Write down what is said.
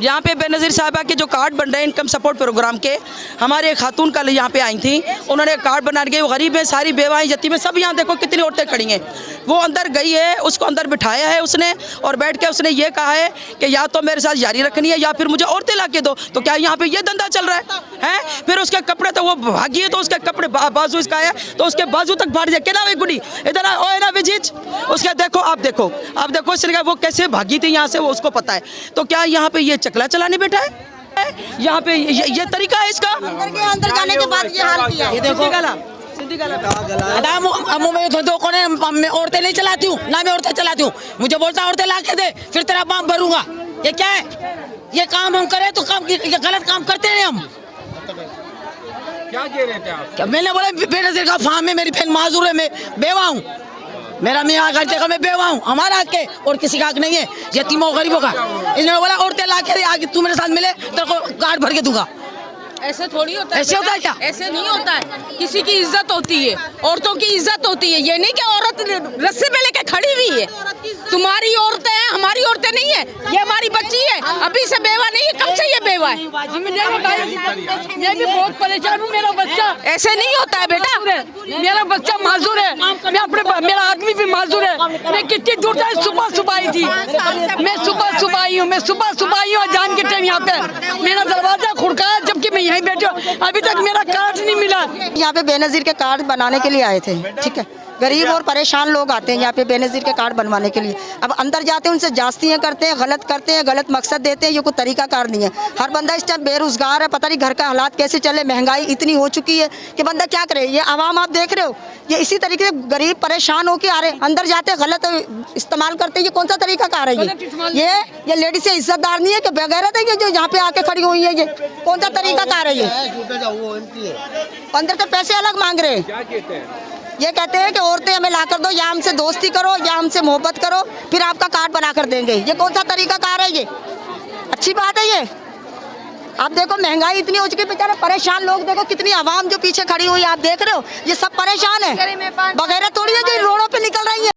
यहाँ पे बेनज़ीर साहिबा के जो कार्ड बन रहे हैं इनकम सपोर्ट प्रोग्राम के, हमारे एक खातून कल यहाँ पे आई थी, उन्होंने कार्ड बना के, वो गरीब है, सारी बेवाएं यतीमें सब यहाँ देखो कितनी औरतें खड़ी हैं। वो अंदर गई है, उसको अंदर बिठाया है उसने और बैठ के उसने ये कहा है कि या तो मेरे साथ जारी रखनी है या फिर मुझे औरतें ला के दो। तो क्या यहाँ पे ये धंधा चल रहा है? फिर उसके कपड़े तो वो भागी है तो उसके कपड़े बाजू इसका है तो उसके बाजू तक फाड़ दिया। क्या वे गुड़ी इधर ओ ना विजिज उसके देखो, आप देखो इसने वो कैसे भागी थी यहाँ से, वो उसको पता है। तो क्या यहाँ पे ये चकला चलाने बैठा है? यहाँ पे ये तरीका है इसका? अंदर जाने के बाद ये हाल किया। ये देखो मैं औरतें नहीं चलाती हूँ ना, मैं औरतें चलाती हूँ। मुझे बोलता औरतें ला के दे फिर तेरा बाप भरूंगा। ये क्या है? ये काम हम करें तो काम, ये गलत काम करते हैं हम। क्या कह रहे थे आप? मैंने बोला बेनज़ीर का फार्म है, मेरी बहन माजूर है, मैं बेवा हूँ, मेरा मियाँ करते का मैं बेवा हूँ, हमारा हक है और किसी का हक नहीं है यतीमों गरीबों का। इसने बोला औरतें ला के आगे तू मेरे साथ मिले तेरे को कार्ड भर के दूंगा। ऐसे थोड़ी होता है। ऐसे होता है क्या? ऐसे नहीं होता है। किसी की इज्जत होती है, औरतों की इज्जत होती है। ये नहीं कि औरत रस्से पे लेके खड़ी हुई है। तुम्हारी औरतें हैं, हमारी औरतें नहीं है। ये हमारी बच्ची है, अभी से बेवा नहीं है। कब से ये बेवा है? मैं भी बहुत परेशान हूँ। मेरा बच्चा ऐसे नहीं होता है बेटा। मेरा बच्चा माजूर है, मैं अपने मेरा आदमी भी माजूर है। मैं कितनी दूर से सुबह आई थी, मैं सुबह आई हूँ, जान के टाइम यहाँ पे मेरा दरवाजा खुड़काया जबकि मैं यहीं बैठे हूँ। अभी तक मेरा कार्ड नहीं मिला। यहाँ पे बेनज़ीर के कार्ड बनाने के लिए आए थे, ठीक है। गरीब और परेशान लोग आते हैं यहाँ पे बेनज़ीर के कार्ड बनवाने के लिए। अब अंदर जाते हैं, उनसे जास्तियाँ करते हैं, गलत मकसद देते हैं। ये कोई तरीका कार नहीं है। हर बंदा इस टाइम बेरोजगार है, पता नहीं घर का हालात कैसे चले, महंगाई इतनी हो चुकी है कि बंदा क्या करे। ये आवाम आप देख रहे हो, ये इसी तरीके से गरीब परेशान होके आ रहे हैं, अंदर जाते गलत इस्तेमाल करते हैं। ये कौन सा तरीका कार है? ये लेडीज से इज्जतदार नहीं है कि बेगैरत है जो यहाँ पे आके खड़ी हुई है। ये कौन सा तरीका कार है? ये अंदर से पैसे अलग मांग रहे हैं। ये कहते हैं कि औरतें हमें ला कर दो, या हमसे दोस्ती करो या हमसे मोहब्बत करो, फिर आपका कार्ड बना कर देंगे। ये कौन सा तरीका कार है? ये अच्छी बात है? ये आप देखो महंगाई इतनी हो चुकी है, बेचारे परेशान लोग देखो, कितनी आवाम जो पीछे खड़ी हुई है, आप देख रहे हो, ये सब परेशान है। बगैर थोड़ी है जो रोडों पे निकल रही है।